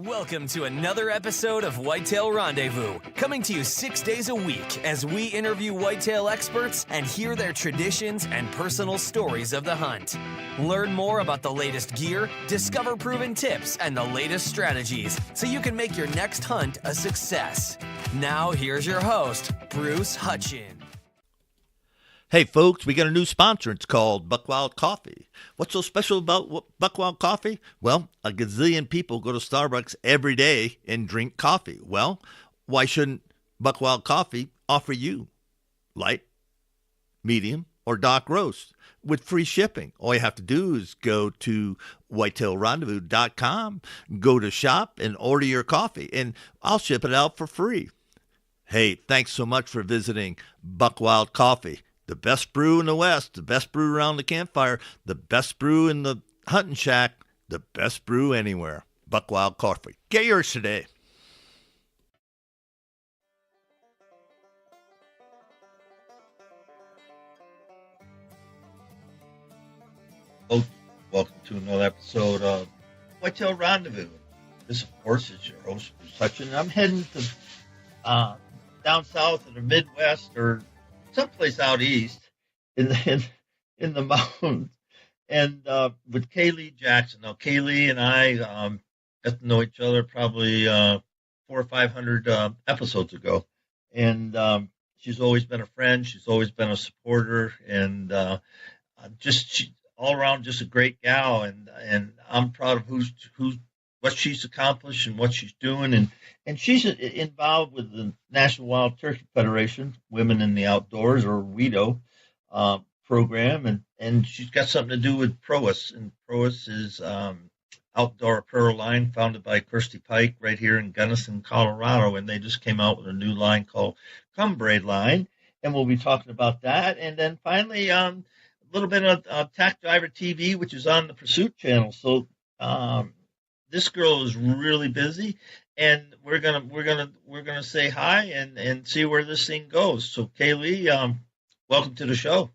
Welcome to another episode of Whitetail Rendezvous, coming to you 6 days a week as we interview whitetail experts and hear their traditions and personal stories of the hunt. Learn more about the latest gear, discover proven tips, and the latest strategies so you can make your next hunt a success. Now, here's your host, Bruce Hutchin. Hey folks, we got a new sponsor. It's called Buckwild Coffee. What's so special about Buckwild Coffee? Well, a gazillion people go to Starbucks every day and drink coffee. Well, why shouldn't Buckwild Coffee offer you light, medium, or dark roast with free shipping? All you have to do is go to whitetailrendezvous.com, go to shop, and order your coffee, and I'll ship it out for free. Hey, thanks so much for visiting Buckwild Coffee. The best brew in the West, the best brew around the campfire, the best brew in the hunting shack, the best brew anywhere. Buckwild Coffee. Get yours today. Hello, welcome to another episode of Whitetail Rendezvous. This, of course, is your host, Bruce Hutchin. I'm heading to down south in the Midwest or someplace out east in the mountains, and with Kaylee Jackson. Now, Kaylee and I got to know each other probably 400 or 500 episodes ago, and she's always been a friend. She's always been a supporter, and all around just a great gal. And I'm proud of what she's accomplished and what she's doing. And she's involved with the National Wild Turkey Federation, Women in the Outdoors, or WIDO, program. And she's got something to do with Prois. And Prois is outdoor apparel line founded by Kirsty Pike right here in Gunnison, Colorado. And they just came out with a new line called Cumbre line. And we'll be talking about that. And then finally, a little bit of Tack Driver TV, which is on the Pursuit channel. So, this girl is really busy, and we're gonna say hi and see where this thing goes. So, Kaylee, welcome to the show.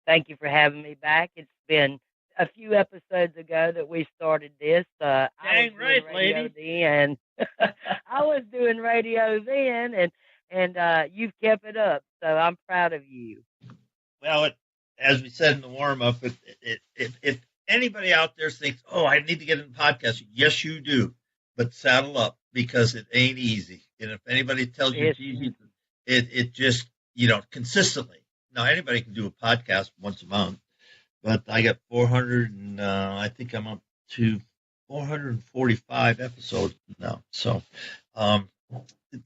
Thank you for having me back. It's been a few episodes ago that we started this. Dang right, lady. And I was doing radio then, and you've kept it up. So I'm proud of you. Well, as we said in the warm up, if anybody out there thinks, oh, I need to get in the podcast, yes, you do. But saddle up, because it ain't easy. And if anybody tells you it's easy, it just, consistently. Now, anybody can do a podcast once a month, but I got 400, and I think I'm up to 445 episodes now. So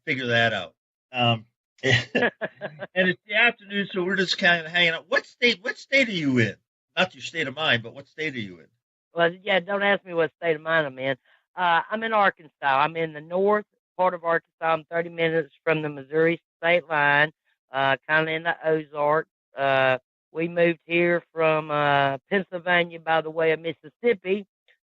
figure that out. And it's the afternoon, so we're just kind of hanging out. What state are you in? Not your state of mind, but what state are you in? Well, yeah, don't ask me what state of mind I'm in. I'm in Arkansas. I'm in the north part of Arkansas. I'm 30 minutes from the Missouri state line, kind of in the Ozarks. We moved here from Pennsylvania by the way of Mississippi.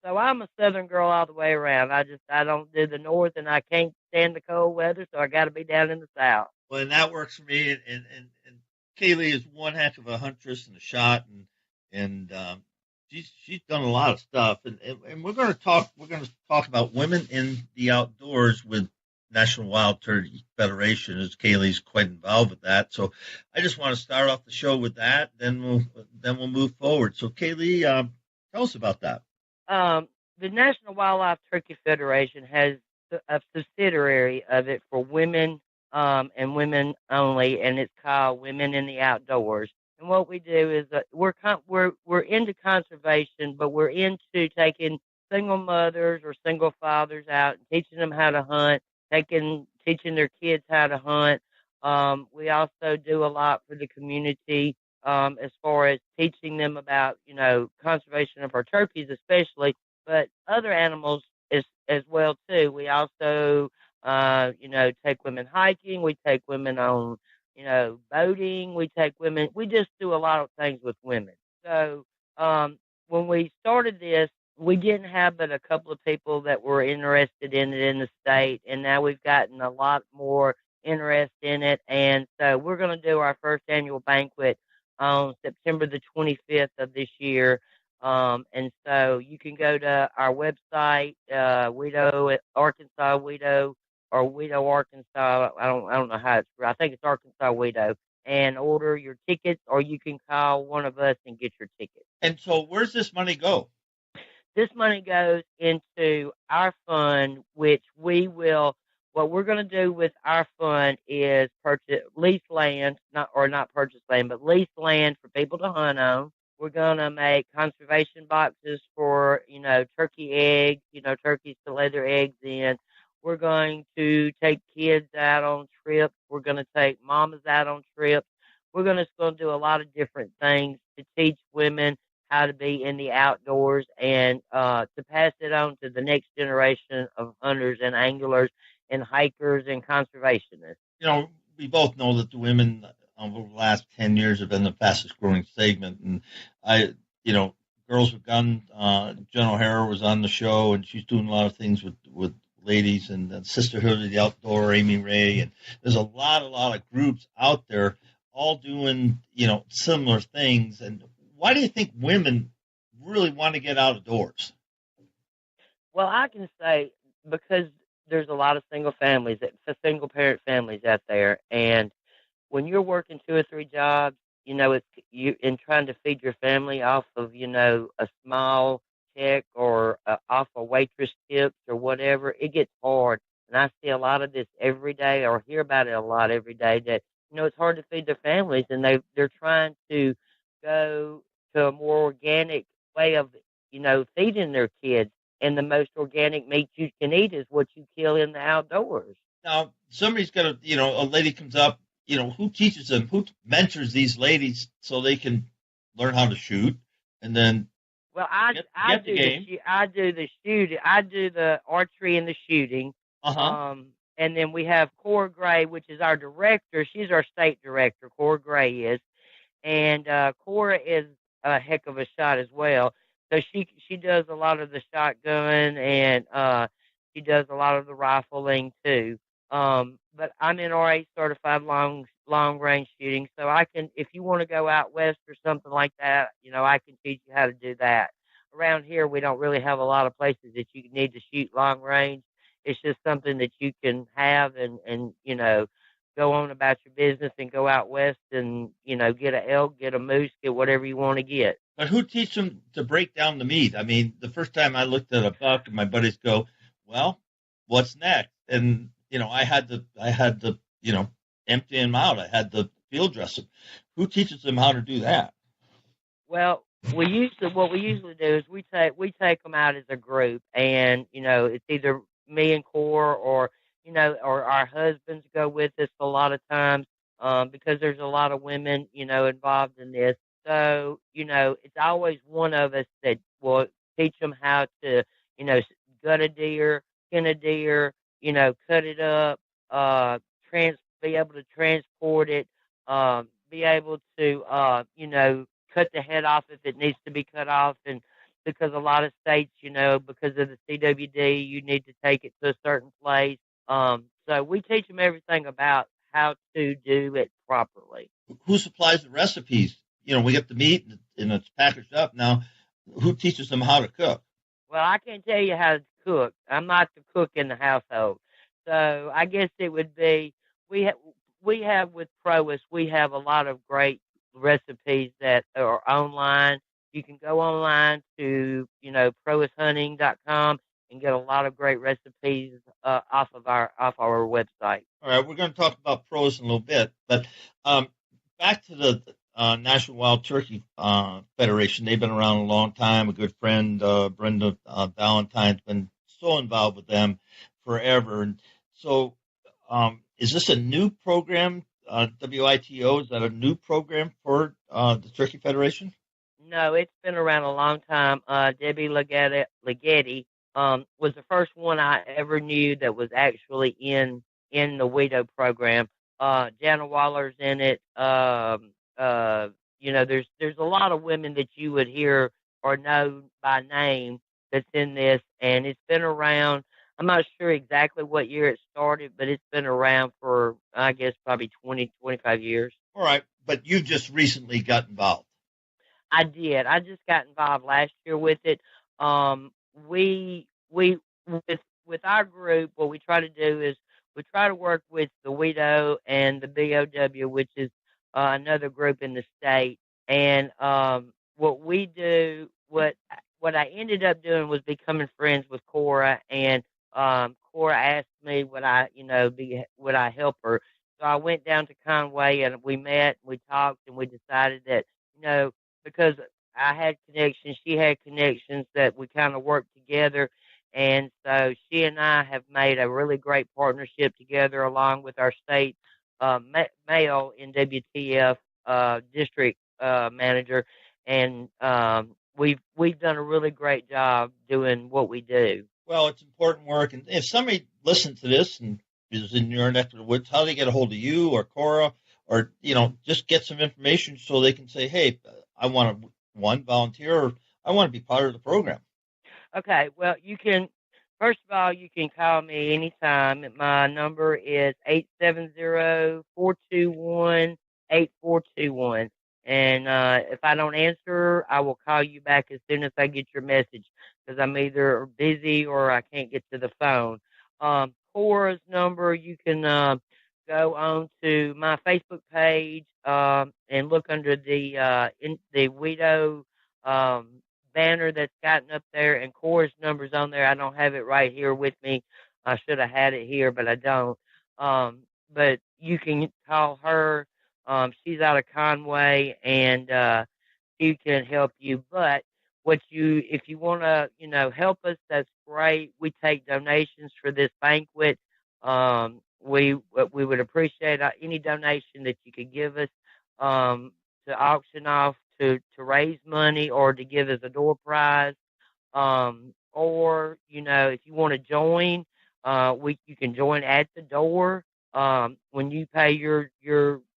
So I'm a southern girl all the way around. I don't do the north, and I can't stand the cold weather, so I got to be down in the south. Well, and that works for me. And Kaylee is one heck of a huntress and a shot, and she's done a lot of stuff, and we're going to talk about women in the outdoors with National Wild Turkey Federation, as Kaylee's quite involved with that. So I just want to start off the show with that, then we'll move forward. So Kaylee, tell us about that. The National Wildlife Turkey Federation has a subsidiary of it for women and women only, and it's called Women in the Outdoors. And what we do is we're into conservation, but we're into taking single mothers or single fathers out and teaching them how to hunt, teaching their kids how to hunt. We also do a lot for the community as far as teaching them about, conservation of our turkeys especially, but other animals as well too. We also, take women hiking. We take women on boating. We just do a lot of things with women. So when we started this, we didn't have but a couple of people that were interested in it in the state, and now we've gotten a lot more interest in it. And so we're going to do our first annual banquet on September the 25th of this year And so you can go to our website, Widow Arkansas Widow or Widow Arkansas. I don't know how it's. I think it's Arkansas Widow, and order your tickets, or you can call one of us and get your tickets. And so, where's this money go? This money goes into our fund, which we will. What we're going to do with our fund is lease land, not purchase land, but lease land for people to hunt on. We're going to make conservation boxes for, turkey eggs, turkeys to lay their eggs in. We're going to take kids out on trips. We're going to take mamas out on trips. We're going to do a lot of different things to teach women how to be in the outdoors and to pass it on to the next generation of hunters and anglers and hikers and conservationists. We both know that the women over the last 10 years have been the fastest growing segment. And Girls with Guns, Jen O'Hara was on the show, and she's doing a lot of things with ladies and Sisterhood of the Outdoor, Amy Ray. And there's a lot of groups out there all doing, similar things. And why do you think women really want to get out of doors? Well, I can say because there's a lot of single parent families out there, and when you're working 2 or 3 jobs, it's you in trying to feed your family off of a small check or off of waitress tips or whatever. It gets hard, and I see a lot of this every day, or hear about it a lot every day. That it's hard to feed their families, and they're trying to go to a more organic way of feeding their kids. And the most organic meat you can eat is what you kill in the outdoors. Now, somebody's got a lady comes up, who teaches them, who mentors these ladies so they can learn how to shoot, and then I do the shooting. I do the archery and the shooting. And then we have Cora Gray, which is our director. She's our state director. Cora Gray is, and Cora is a heck of a shot as well. So she does a lot of the shotgun, and she does a lot of the rifling too. But I'm NRA certified long range shooting, so I can, if you want to go out west or something like that, I can teach you how to do that. Around here, we don't really have a lot of places that you need to shoot long range. It's just something that you can have and go on about your business and go out west and get an elk, get a moose, get whatever you want to get. But who teaches them to break down the meat? I mean, the first time I looked at a buck, and my buddies go, "Well, what's next?" And I had to empty them out. I had to field dress them. Who teaches them how to do that? Well, what we usually do is we take them out as a group, and it's either me and Cora or our husbands go with us a lot of times because there's a lot of women involved in this. So, it's always one of us that will teach them how to, gut a deer, skin a deer, cut it up, be able to transport it, be able to, cut the head off if it needs to be cut off. And because a lot of states, because of the CWD, you need to take it to a certain place. So we teach them everything about how to do it properly. Who supplies the recipes? We get the meat and it's packaged up. Now, who teaches them how to cook? Well, I can't tell you how to cook. I'm not the cook in the household. So I guess it would be, we have with Prois, we have a lot of great recipes that are online. You can go online to, proishunting.com and get a lot of great recipes off our website. All right, we're going to talk about Prois in a little bit, but back to the National Wild Turkey Federation. They've been around a long time. A good friend, Brenda Valentine's been so involved with them forever. And so is this a new program, WITO? Is that a new program for the Turkey Federation? No, it's been around a long time. Debbie Leggetti was the first one I ever knew that was actually in the WITO program. Jana Waller's in it. There's a lot of women that you would hear or know by name that's in this, and it's been around. I'm not sure exactly what year it started, but it's been around for, I guess, probably 20, 25 years. All right, but you just recently got involved. I did. I just got involved last year with it. We with our group, what we try to do is we try to work with the WIDO and the BOW, which is another group in the state. And what we do, what I ended up doing was becoming friends with Cora, and Cora asked me would I help her. So I went down to Conway and we met, we talked, and we decided that because I had connections, she had connections, that we kind of worked together. And so she and I have made a really great partnership together, along with our state male NWTF district manager, and we've done a really great job doing what we do. Well, it's important work. And if somebody listens to this and is in your neck of the woods, how do they get a hold of you or Cora, or, just get some information so they can say, hey, I want to, volunteer, or I want to be part of the program? Okay, well, first of all, you can call me anytime. My number is 870-421-8421. And if I don't answer, I will call you back as soon as I get your message, because I'm either busy or I can't get to the phone. Cora's number, you can go on to my Facebook page and look under the WIDO banner that's gotten up there, and Cora's number's on there. I don't have it right here with me. I should have had it here, but I don't. But you can call her. She's out of Conway, and she can help you. But if you want to, help us, that's great. We take donations for this banquet. We would appreciate any donation that you could give us to auction off, to raise money, or to give as a door prize. Or, if you want to join, you can join at the door. When you pay your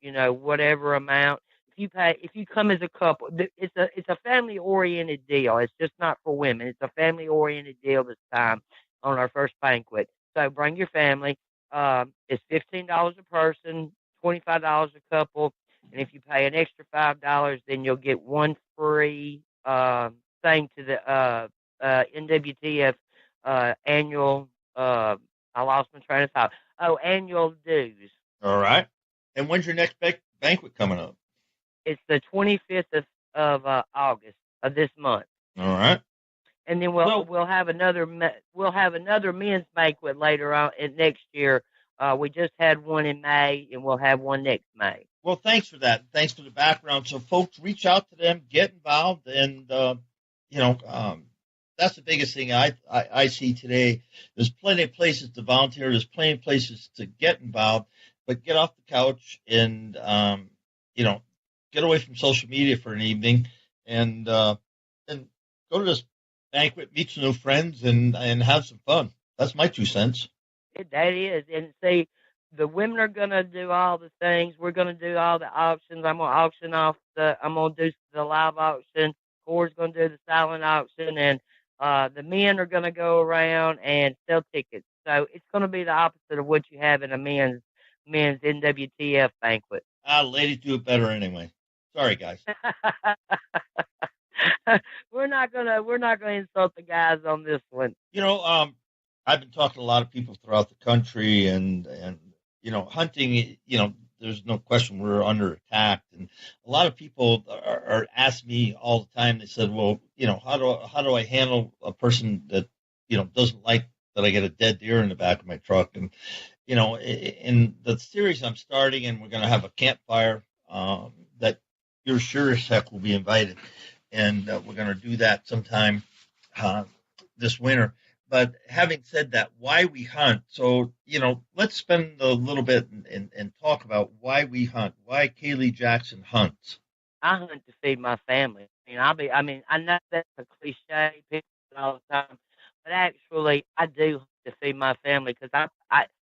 whatever amount, if you come as a couple, it's a family oriented deal. It's just not for women. It's a family oriented deal this time on our first banquet. So bring your family. It's $15 a person, $25 a couple. And if you pay an extra $5, then you'll get one free thing to the NWTF annual. I lost my train of thought. Oh, annual dues. All right. And when's your next banquet coming up? It's the 25th of August of this month. All right. And then we'll have another men's banquet later on next year. We just had one in May, and we'll have one next May. Well, thanks for that. Thanks for the background. So, folks, reach out to them, get involved, and that's the biggest thing I see today. There's plenty of places to volunteer. There's plenty of places to get involved, but get off the couch and get away from social media for an evening, and go to this banquet, meet some new friends, and have some fun. That's my 2 cents. That is. And see, the women are going to do all the things. We're going to do all the auctions. I'm going to auction off I'm going to do the live auction. Cora's going to do the silent auction, and the men are going to go around and sell tickets. So it's going to be the opposite of what you have in a men's NWTF banquet. Ladies do it better anyway. Sorry, guys. We're not gonna insult the guys on this one. I've been talking to a lot of people throughout the country, and hunting. There's no question we're under attack, and a lot of people are asking me all the time. They said, "Well, how do I handle a person that doesn't like that I get a dead deer in the back of my truck?" And in the series I'm starting, and we're going to have a campfire that you're sure as heck will be invited. And we're going to do that sometime this winter. But having said that, why we hunt. So, let's spend a little bit and talk about why we hunt, why Kaylee Jackson hunts. I hunt to feed my family. I know that's a cliche, people say it all the time, but actually I do hunt to feed my family, because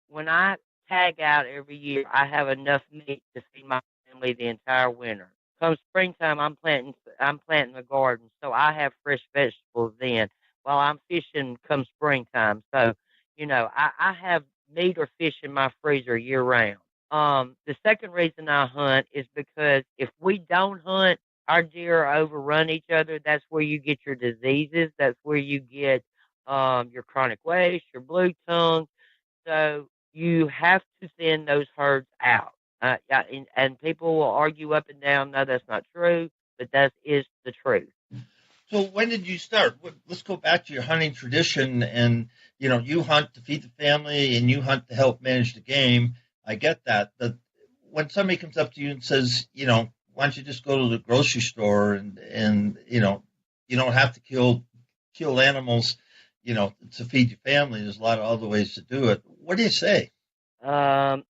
when I tag out every year, I have enough meat to feed my family the entire winter. Come springtime, I'm planting a garden, so I have fresh vegetables then, while I'm fishing come springtime. So, I have meat or fish in my freezer year round. The second reason I hunt is because if we don't hunt, our deer overrun each other. That's where you get your diseases. That's where you get your chronic waste, your blue tongue. So you have to thin those herds out. Yeah, and people will argue up and down, no, that's not true, but that is the truth. So when did you start? Let's go back to your hunting tradition. And, you hunt to feed the family and you hunt to help manage the game. I get that. But when somebody comes up to you and says, why don't you just go to the grocery store and you don't have to kill animals, to feed your family. There's a lot of other ways to do it. What do you say? The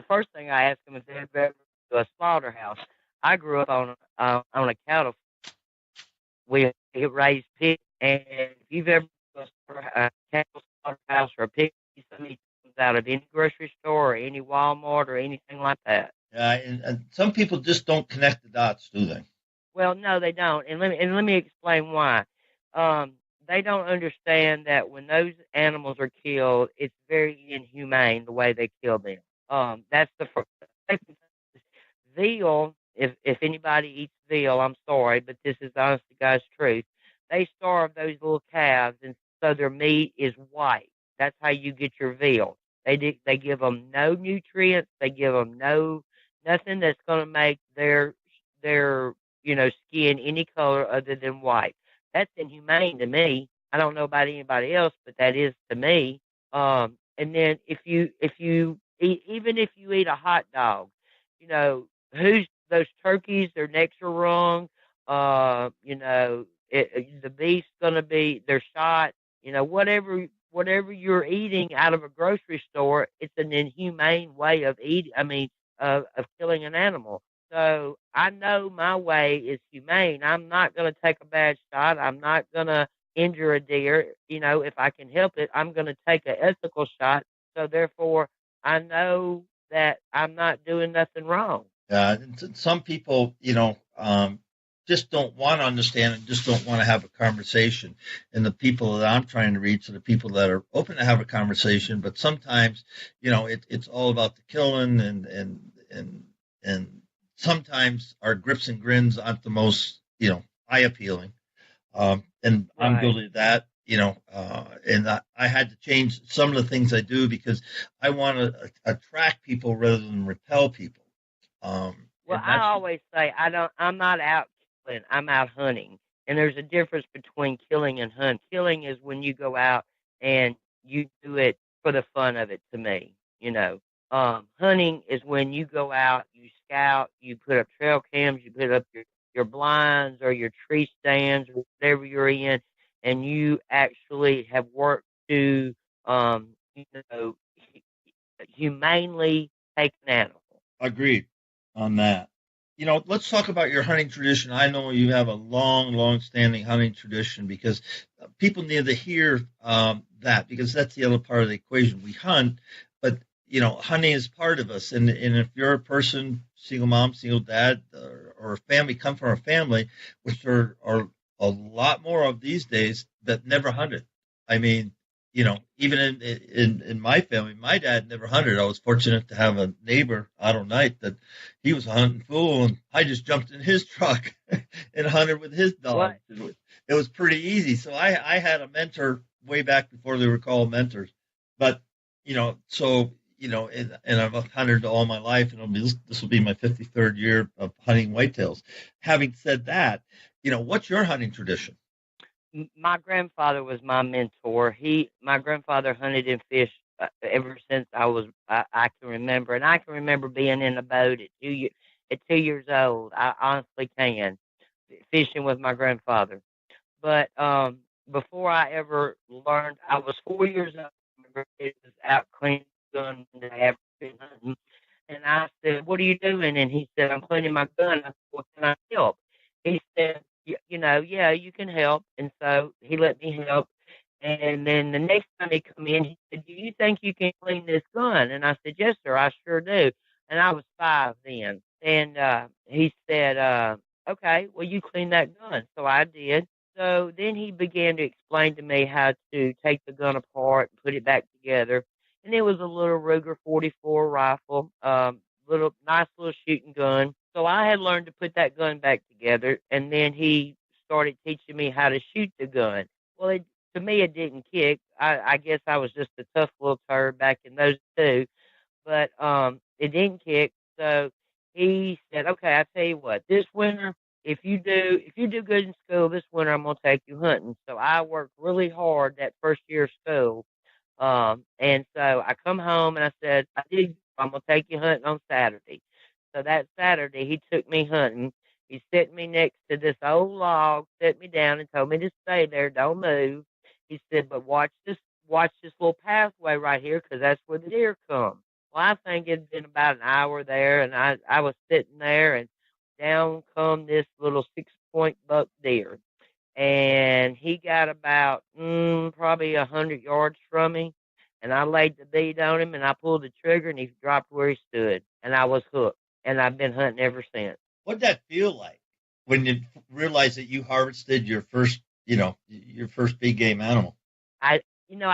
first thing I ask them is if they've ever been to a slaughterhouse. I grew up on a cattle. We raised pigs, and if you've ever been to a cattle slaughterhouse or a pig, somebody comes out of any grocery store or any Walmart or anything like that. And some people just don't connect the dots, do they? Well, no, they don't, and let me explain why. They don't understand that when those animals are killed, it's very inhumane the way they kill them. That's the first. Second, veal. If anybody eats veal, I'm sorry, but this is the honest to God's truth. They starve those little calves, and so their meat is white. That's how you get your veal. They give them no nutrients. They give them nothing that's going to make their skin any color other than white. That's inhumane to me. I don't know about anybody else, but that is to me. And then if you eat, even if you eat a hot dog, who's those turkeys? Their necks are wrong. The beef's gonna be they're shot. Whatever you're eating out of a grocery store, it's an inhumane way of eating. I mean, of killing an animal. So I know my way is humane. I'm not going to take a bad shot. I'm not going to injure a deer. If I can help it, I'm going to take an ethical shot. So therefore, I know that I'm not doing nothing wrong. Some people, just don't want to understand and just don't want to have a conversation. And the people that I'm trying to reach are the people that are open to have a conversation. But sometimes, it's all about the killing and sometimes our grips and grins aren't the most, eye appealing. And right. I'm guilty of that, and I had to change some of the things I do because I want to attract people rather than repel people. Well, I always say I'm not out killing, I'm out hunting. And there's a difference between killing and hunt. Killing is when you go out and you do it for the fun of it, to me, Hunting is when you go out, you scout, you put up trail cams, you put up your blinds or your tree stands or whatever you're in, and you actually have worked to, humanely take an animal. Agreed on that. Let's talk about your hunting tradition. I know you have a long-standing hunting tradition because people need to hear that because that's the other part of the equation. We hunt, but hunting is part of us. And if you're a person, single mom, single dad, or a family, come from a family, which are a lot more of these days that never hunted. I mean, even in my family, my dad never hunted. I was fortunate to have a neighbor out all night that he was a hunting fool, and I just jumped in his truck and hunted with his dog. What? It was pretty easy. So I had a mentor way back before they were called mentors. But, and I've hunted all my life, and this will be my 53rd year of hunting whitetails. Having said that, what's your hunting tradition? My grandfather was my mentor. My grandfather hunted and fished ever since I can remember, and I can remember being in a boat at 2 years old. I honestly can, fishing with my grandfather. But before I ever learned, I was 4 years old. It was out cleaning gun one day after hunting, and I said, "What are you doing?" And he said, "I'm cleaning my gun." I said, "Well, can I help?" He said, yeah, you can help. And so he let me help. And then the next time he come in, he said, "Do you think you can clean this gun?" And I said, "Yes, sir, I sure do." And I was 5 then. And he said, "Okay, well, you clean that gun." So I did. So then he began to explain to me how to take the gun apart and put it back together. And it was a little Ruger 44 rifle, nice little shooting gun. So I had learned to put that gun back together, and then he started teaching me how to shoot the gun. Well, to me, it didn't kick. I guess I was just a tough little turd back in those two, but it didn't kick. So he said, "Okay, I tell you what, this winter, if you do good in school this winter, I'm gonna take you hunting." So I worked really hard that first year of school, and so I come home and I said, I'm gonna take you hunting on Saturday. So that Saturday he took me hunting. He set me next to this old log, set me down and told me to stay there, don't move. He said, but watch this little pathway right here, 'cause that's where the deer come. Well, I think it'd been about an hour there, and I was sitting there, and down come this little 6 point buck deer, and he got about probably 100 yards from me, and I laid the bead on him, and I pulled the trigger, and he dropped where he stood, and I was hooked, and I've been hunting ever since. What'd that feel like when you realized that you harvested your first, your first big game animal? I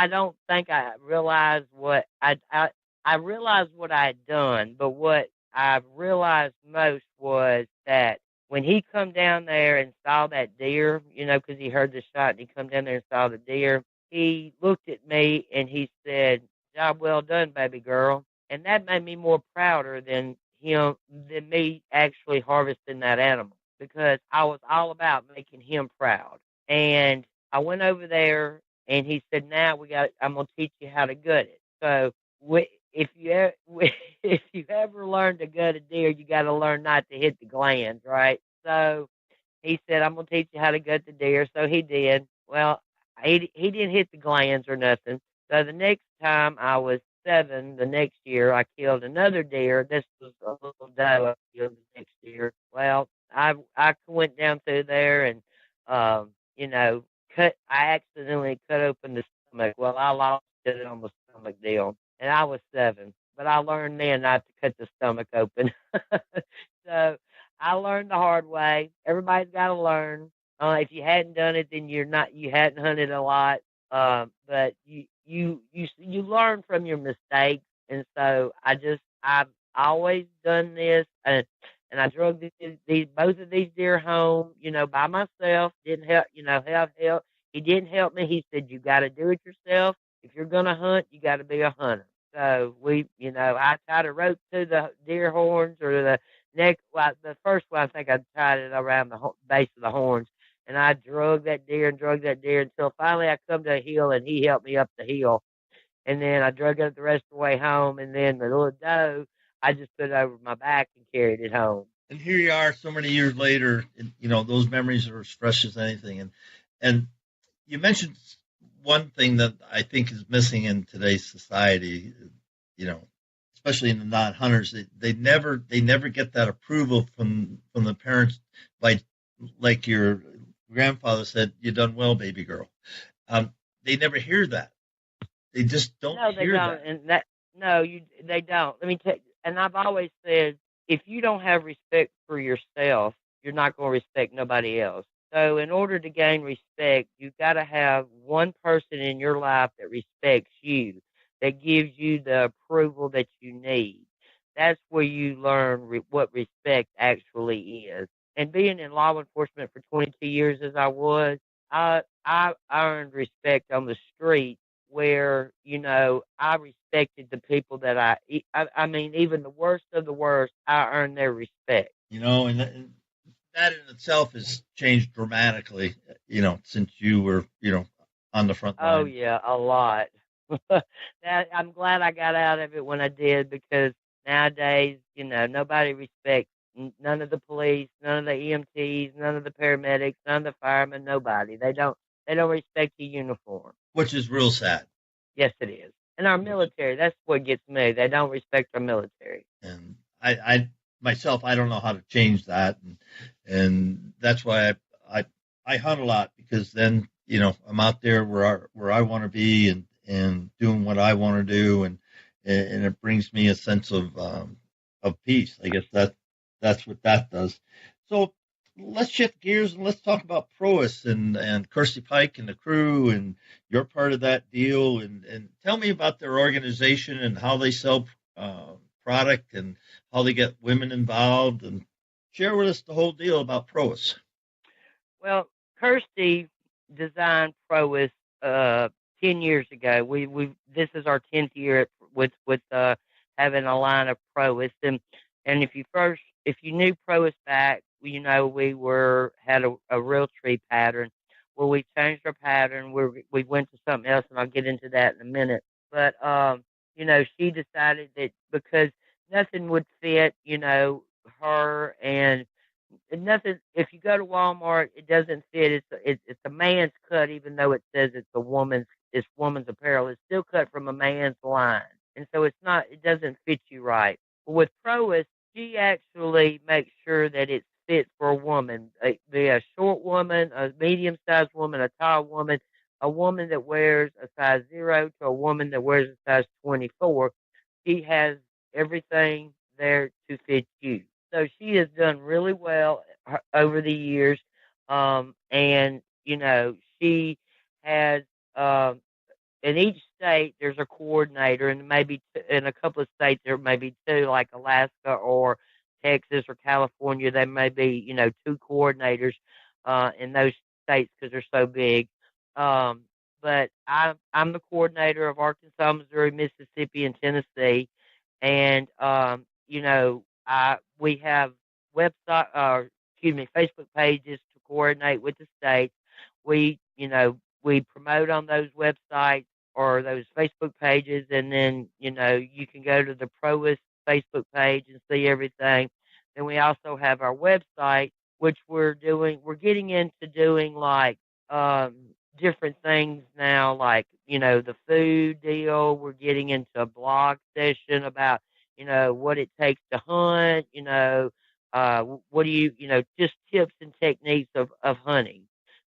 don't think I realized what I realized what I had done, but what I realized most was that when he come down there and saw that deer, 'cause he heard the shot and he come down there and saw the deer, he looked at me and he said, "Job well done, baby girl." And that made me more prouder than me actually harvesting that animal, because I was all about making him proud. And I went over there and he said, "Now I'm gonna teach you how to gut it." So if if you ever learn to gut a deer, you got to learn not to hit the glands, right? So he said, "I'm gonna teach you how to gut the deer." So he did. Well, he didn't hit the glands or nothing. So the next time I was 7, the next year I killed another deer. This was a little doe. I killed the next year. Well, I went down through there and you know I accidentally cut open the stomach. Well, I lost it on the stomach deal, and I was 7. But I learned then not to cut the stomach open. So I learned the hard way. Everybody's got to learn. If you hadn't done it, then you hadn't hunted a lot. But you learn from your mistakes, and so I've always done this, and I drug these both of these deer home, by myself. Didn't help, have help. He didn't help me. He said, "You got to do it yourself. If you're gonna hunt, you got to be a hunter." So I tied a rope to the deer horns or the neck. Well, the first one, I think I tied it around the base of the horns, and I drug that deer until finally I come to a hill, and he helped me up the hill, and then I drug it the rest of the way home, and then the little doe, I just put it over my back and carried it home. And here you are, so many years later. And, those memories are as fresh as anything. And you mentioned one thing that I think is missing in today's society, especially in the non-hunters. They never get that approval from the parents, like your grandfather said, "You done well, baby girl." They never hear that. They just don't hear that. And they don't. Let me tell you, and I've always said, if you don't have respect for yourself, you're not going to respect nobody else. So in order to gain respect, you've got to have one person in your life that respects you, that gives you the approval that you need. That's where you learn what respect actually is. And being in law enforcement for 22 years as I was, I earned respect on the street where, I respected the people that I mean, even the worst of the worst, I earned their respect. And that in itself has changed dramatically, since you were, on the front line. Oh, yeah, a lot. I'm glad I got out of it when I did, because nowadays, nobody respects none of the police, none of the EMTs, none of the paramedics, none of the firemen, nobody. They don't respect the uniform. Which is real sad. Yes, it is. And our military, that's what gets me. They don't respect our military. And I myself, I don't know how to change that. And that's why I hunt a lot, because then, I'm out there where I want to be and doing what I want to do. And it brings me a sense of peace. I guess that's what that does. So let's shift gears and let's talk about Prois and Kirsty Pike and the crew, and you're part of that deal. And tell me about their organization and how they sell product and how they get women involved. And Share with us the whole deal about Prois. Well, Kirsty designed Prois 10 years ago. We this is our 10th year with having a line of Prois, and if you knew Prois back, we had a real tree pattern. Well, we changed our pattern. We went to something else, and I'll get into that in a minute. But she decided that because nothing would fit, her and nothing. If you go to Walmart, it doesn't fit. It's a man's cut, even though it says it's woman's apparel. It's still cut from a man's line, and so it's not. It doesn't fit you right. But with Prois, she actually makes sure that it fits for a woman, be a short woman, a medium-sized woman, a tall woman, a woman that wears a size 0 to a woman that wears a size 24. She has everything there to fit you. So she has done really well over the years. And, she has, in each state, there's a coordinator, and maybe in a couple of states, there may be two, like Alaska or Texas or California. There may be, two coordinators in those states because they're so big. But I'm the coordinator of Arkansas, Missouri, Mississippi, and Tennessee. And, we have Facebook pages to coordinate with the states. We promote on those websites or those Facebook pages, and then, you can go to the Prois Facebook page and see everything. Then we also have our website, which we're getting into doing like, different things now, like, the food deal. We're getting into a blog session about, what it takes to hunt, what do just tips and techniques of hunting.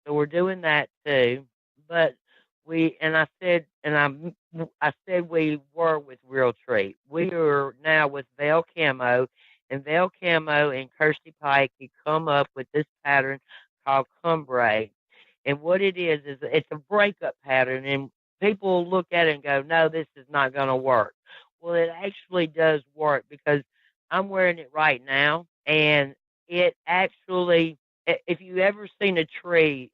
So we're doing that too. But I said we were with Real Tree. We are now with Veil Camo, and Veil Camo and Kirsty Pike had come up with this pattern called Cumbre. And what it is it's a breakup pattern, and people look at it and go, no, this is not going to work. Well, it actually does work because I'm wearing it right now, and it actually, if you ever seen a tree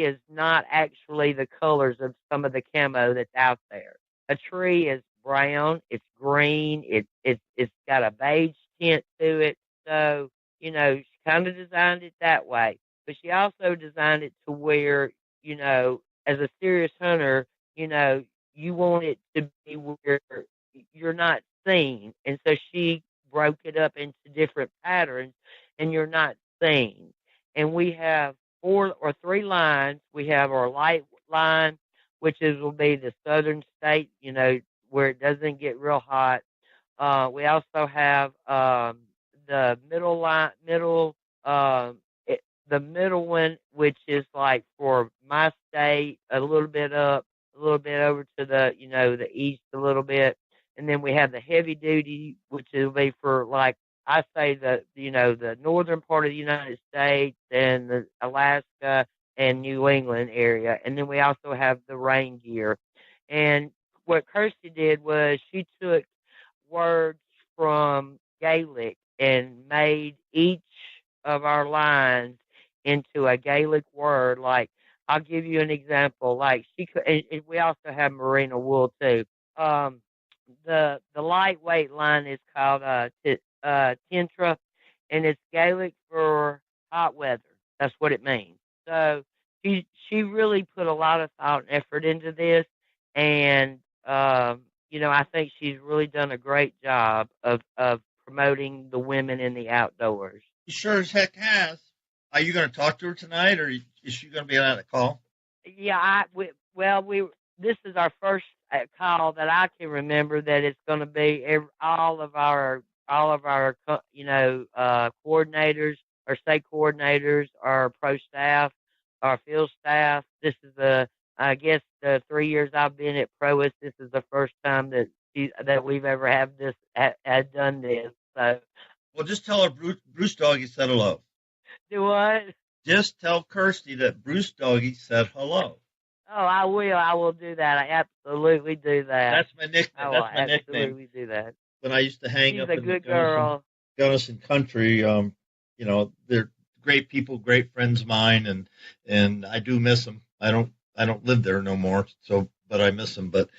is not actually the colors of some of the camo that's out there. A tree is brown, it's green, it's got a beige tint to it. So, she kind of designed it that way. But she also designed it to where, as a serious hunter, you want it to be where you're not seen. And so she broke it up into different patterns, and you're not seen. And we have 4 or 3 lines. We have our light line, which will be the southern state, where it doesn't get real hot. We also have the middle line, the middle one, which is like for my state, a little bit up, a little bit over to the, the east a little bit. And then we have the heavy duty, which will be for, like, I say the northern part of the United States and the Alaska and New England area. And then we also have the rain gear. And what Kirsty did was she took words from Gaelic and made each of our lines into a Gaelic word. Like, I'll give you an example. Like, and we also have merino wool too. The lightweight line is called Tintra, and it's Gaelic for hot weather. That's what it means. So she really put a lot of thought and effort into this, and I think she's really done a great job of promoting the women in the outdoors. She sure as heck has. Are you going to talk to her tonight, or is she going to be on the call? Yeah, this is our first call that I can remember that it's going to be all of our coordinators, our state coordinators, our pro staff, our field staff. This is I guess the 3 years I've been at Prois, this is the first time that we've ever had done this. So, well, just tell her Bruce Doggy said hello. Do what? Just tell Kirsty that Bruce Doggy said hello. Oh, I will. I will do that. I absolutely do that. That's my nickname. I will absolutely do that. When I used to hang She's up a in good girl. Gunnison country, they're great people, great friends of mine, and I do miss them. I don't live there no more, but I miss them. But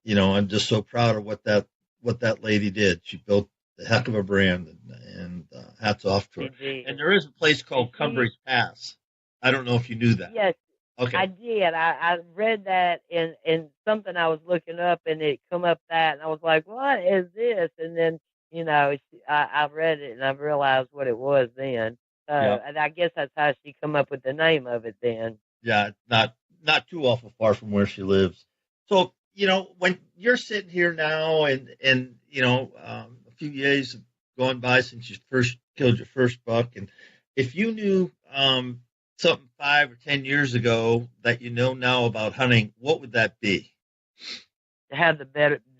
I'm just so proud of what that lady did. She built a heck of a brand, and hats off to her. And there is a place called Cumbre Pass. I don't know if you knew that. Yes. Okay. I did. I read that in something I was looking up, and it come up that, and I was like, "What is this?" And then I read it, and I realized what it was then. And I guess that's how she come up with the name of it then. Yeah, not too awful far from where she lives. So when you're sitting here now, and a few years have gone by since you first killed your first buck, and if you knew something 5 or 10 years ago that you know now about hunting, what would that be? To have the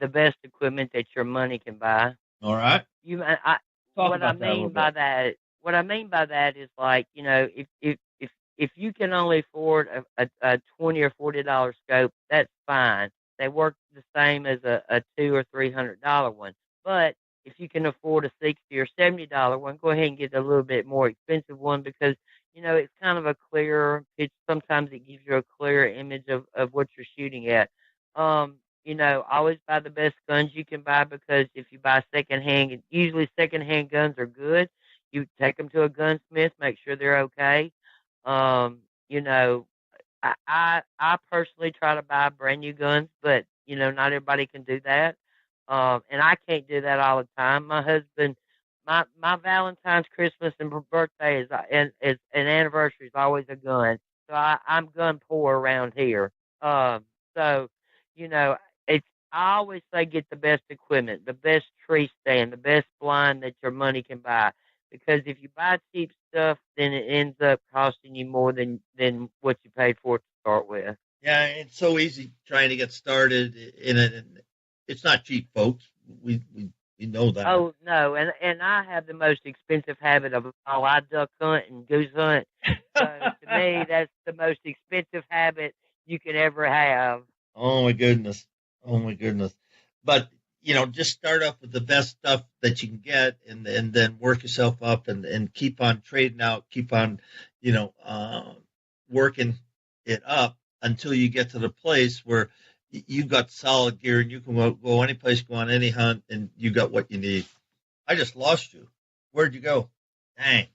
best equipment that your money can buy. All right. What I mean by that is, like, if you can only afford a $20 or $40 scope, that's fine. They work the same as a $200 or $300 one. But if you can afford a $60 or $70 one, go ahead and get a little bit more expensive one, because it's kind of a clearer pitch. Sometimes it gives you a clearer image of what you're shooting at. Always buy the best guns you can buy, because if you buy secondhand, usually secondhand guns are good. You take them to a gunsmith, make sure they're okay. I personally try to buy brand new guns, but not everybody can do that. And I can't do that all the time. My husband, my Valentine's, Christmas, and birthday and anniversary is always a gun. So I'm gun poor around here. So it's I always say get the best equipment, the best tree stand, the best blind that your money can buy. Because if you buy cheap stuff, then it ends up costing you more than what you paid for it to start with. Yeah, it's so easy trying to get started in it. And it's not cheap, folks. We know that. Oh no, and I have the most expensive habit of all. I duck hunt and goose hunt. So to me, that's the most expensive habit you can ever have. Oh my goodness. But just start off with the best stuff that you can get, and then work yourself up, and keep on trading out, keep on, working it up until you get to the place where you got solid gear and you can go any place, go on any hunt, and you got what you need. I just lost you. Where'd you go? Dang.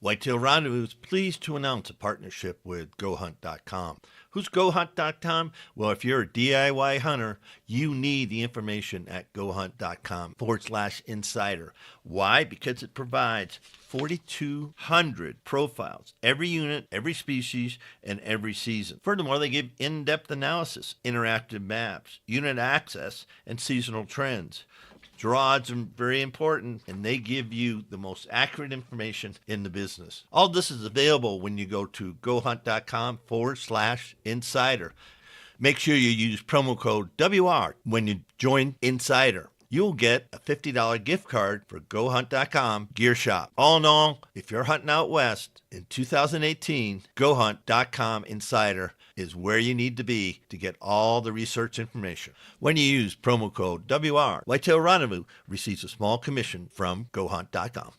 Whitetail Rendezvous is pleased to announce a partnership with GoHunt.com. Who's GoHunt.com? Well, if you're a DIY hunter, you need the information at GoHunt.com/insider. Why? Because it provides 4,200 profiles, every unit, every species, and every season. Furthermore, they give in-depth analysis, interactive maps, unit access, and seasonal trends. Draw odds are very important, and they give you the most accurate information in the business. All this is available when you go to GoHunt.com/insider. Make sure you use promo code WR when you join Insider. You'll get a $50 gift card for GoHunt.com Gear Shop. All in all, if you're hunting out west in 2018, GoHunt.com Insider is where you need to be to get all the research information. When you use promo code WR, Whitetail Rendezvous receives a small commission from GoHunt.com.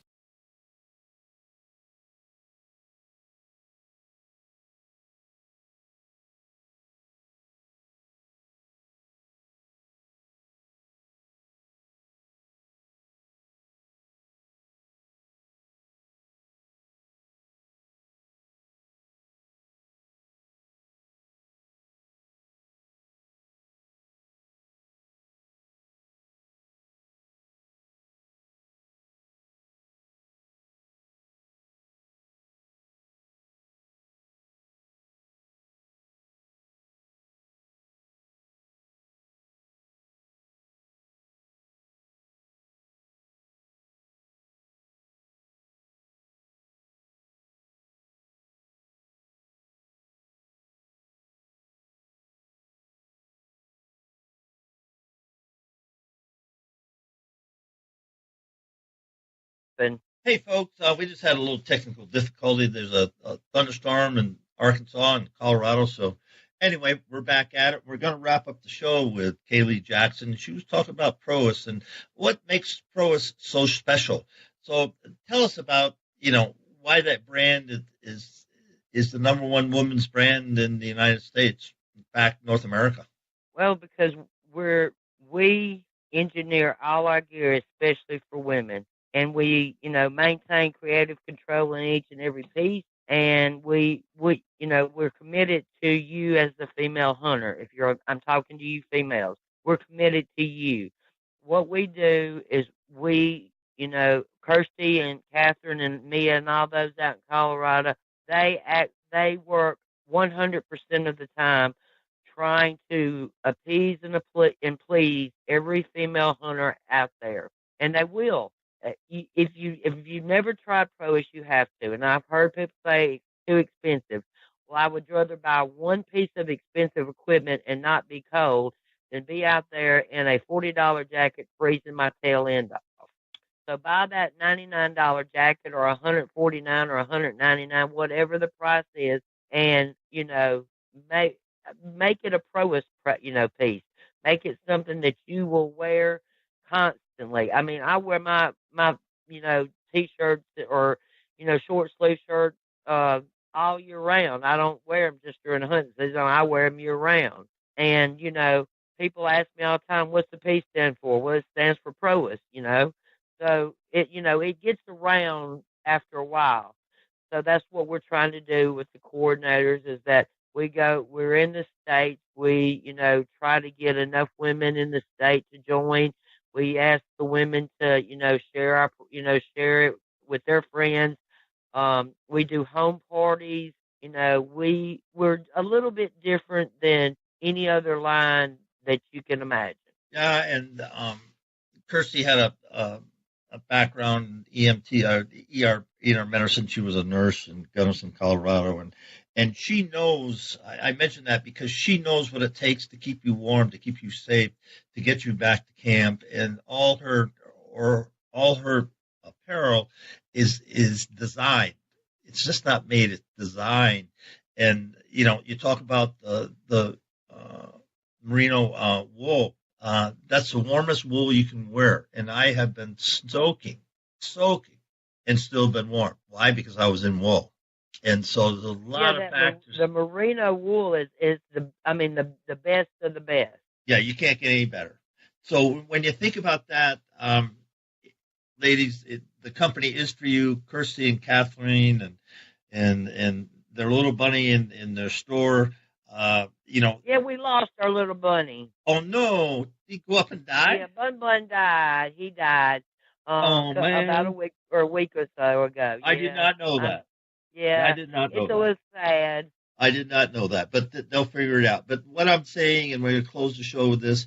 Hey, folks, we just had a little technical difficulty. There's a thunderstorm in Arkansas and Colorado, so Anyway, we're back at it. We're going to wrap up the show with Kaylee Jackson. She was talking about Prois and what makes Prois so special. So tell us about, why that brand is the number one women's brand in the United States, in fact, North America. Well, because we engineer all our gear, especially for women, and we maintain creative control in each and every piece. And we're committed to you as the female hunter. I'm talking to you females. We're committed to you. What we do is Kirsty and Catherine and Mia and all those out in Colorado, they work 100% of the time trying to appease and please every female hunter out there, and they will. If you never tried Prois, you have to. And I've heard people say it's too expensive. Well, I would rather buy one piece of expensive equipment and not be cold than be out there in a $40 jacket freezing my tail end off. So buy that $99 jacket or $149 or $199, whatever the price is, and make it a Prois piece. Make it something that you will wear constantly. I mean, I wear my t-shirts or short sleeve shirts all year round. I don't wear them just during the hunting season. I wear them year round. And people ask me all the time, "What's the piece stand for?" Well, it stands for Prois. So it gets around after a while. So that's what we're trying to do with the coordinators is that we're in the States. We, try to get enough women in the state to join. We ask the women to, share it with their friends. We do home parties. We're a little bit different than any other line that you can imagine. Yeah, and Kirsty had a background in EMT, ER medicine. She was a nurse in Gunnison, Colorado, and she knows. I mentioned that because she knows what it takes to keep you warm, to keep you safe, to get you back to camp, and all her apparel is designed. It's just not made; it's designed. And you talk about the merino wool. That's the warmest wool you can wear. And I have been soaking, and still been warm. Why? Because I was in wool. And so there's a lot of factors. The merino wool is the best of the best. Yeah, you can't get any better. So when you think about that, ladies, the company is for you, Kirsty and Kathleen, and their little bunny in their store. Yeah, we lost our little bunny. Oh no, he go up and die? Yeah, Bun died. He died. About a week or so ago. I did not know that. Yeah, I did not know that. It was sad. I did not know that, but they'll figure it out. But what I'm saying, and we're going to close the show with this,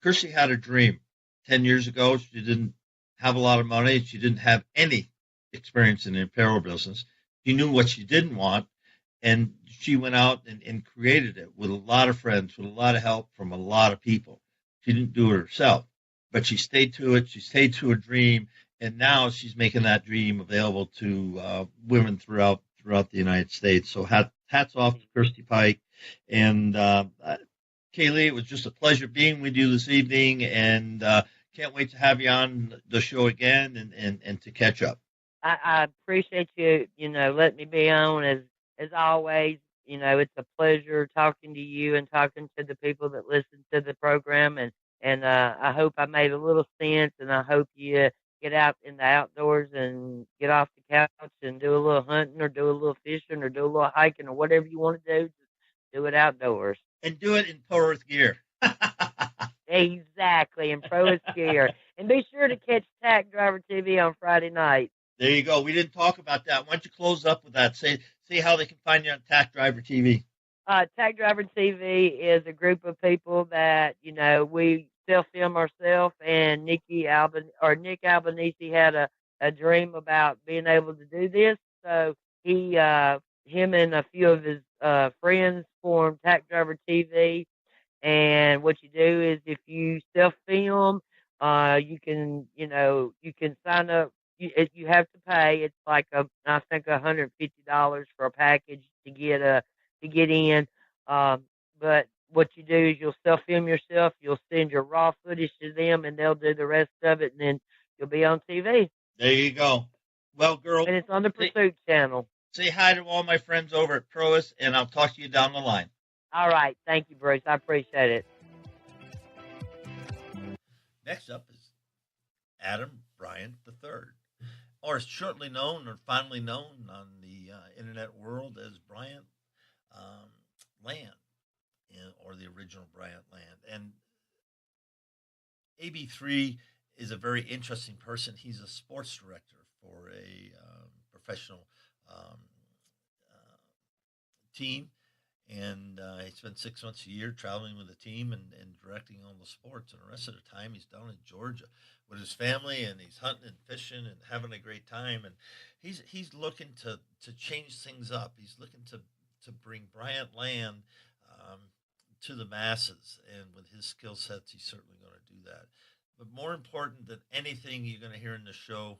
Kirsty had a dream 10 years ago. She didn't have a lot of money. She didn't have any experience in the apparel business. She knew what she didn't want, and she went out and created it with a lot of friends, with a lot of help from a lot of people. She didn't do it herself, but she stayed to it. She stayed to her dream, and now she's making that dream available to women throughout the United States. So hats off to Kirsty Pike. And Kaylee, it was just a pleasure being with you this evening, and can't wait to have you on the show again and to catch up. I appreciate you, letting me be on as always. It's a pleasure talking to you and talking to the people that listen to the program. And I hope I made a little sense, and I hope you get out in the outdoors and get off the couch and do a little hunting or do a little fishing or do a little hiking or whatever you want to do. Just do it outdoors. And do it in Prois gear. Exactly, in Prois gear. And be sure to catch Tack Driver TV on Friday night. There you go. We didn't talk about that. Why don't you close up with that? Say how they can find you on Tack Driver TV. Tack Driver TV is a group of people that, we self-film ourselves, and Nick Albanese had a dream about being able to do this. So him and a few of his friends formed Tack Driver TV. And what you do is if you self-film, you can sign up. You have to pay. It's like I think $150 for a package to get in. But what you do is you'll self-film yourself. You'll send your raw footage to them, and they'll do the rest of it, and then you'll be on TV. There you go. Well, girl, And it's on the Pursuit channel. say hi to all my friends over at Prois, and I'll talk to you down the line. All right. Thank you, Bruce. I appreciate it. Next up is Adam Bryant III, or shortly known or fondly known on the internet world as Bryant Land, or the original Bryant Land. And AB3 is a very interesting person. He's a sports director for a professional team. And he spent 6 months a year traveling with the team and directing all the sports. And the rest of the time, he's down in Georgia with his family, and he's hunting and fishing and having a great time. And he's looking to change things up. He's looking to bring Bryant Land to the masses. And with his skill sets, he's certainly going to do that. But more important than anything you're going to hear in the show,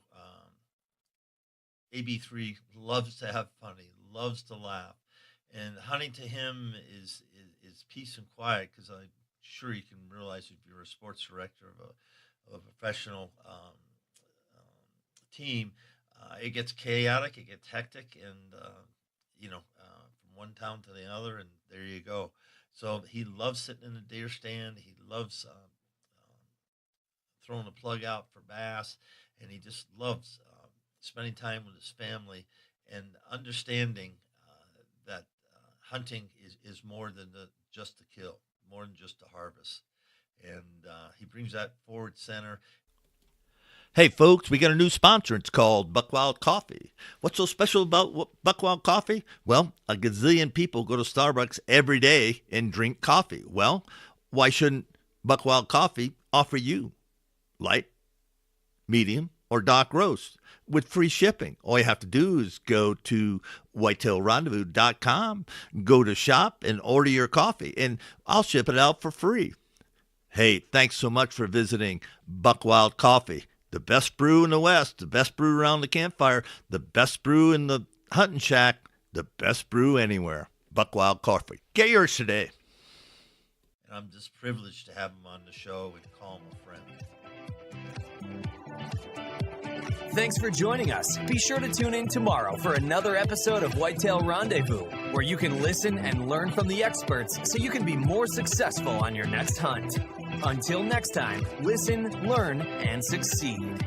AB3 loves to have fun. He loves to laugh. And hunting to him is peace and quiet, because I'm sure you can realize if you're a sports director of a professional team, it gets chaotic, it gets hectic, and from one town to the other, and there you go. So he loves sitting in the deer stand. He loves throwing a plug out for bass, and he just loves spending time with his family and understanding that hunting is more than just to kill, more than just to harvest. And he brings that forward center. Hey, folks, we got a new sponsor. It's called Buckwild Coffee. What's so special about Buckwild Coffee? Well, a gazillion people go to Starbucks every day and drink coffee. Well, why shouldn't Buckwild Coffee offer you light, medium, or dark roast with free shipping? All you have to do is go to whitetailrendezvous.com, go to shop, and order your coffee, and I'll ship it out for free. Hey, thanks so much for visiting Buckwild Coffee. The best brew in the West, the best brew around the campfire, the best brew in the hunting shack, the best brew anywhere. Buckwild Coffee. Get yours today. And I'm just privileged to have him on the show and call him a friend. Thanks for joining us. Be sure to tune in tomorrow for another episode of Whitetail Rendezvous, where you can listen and learn from the experts so you can be more successful on your next hunt. Until next time, listen, learn, and succeed.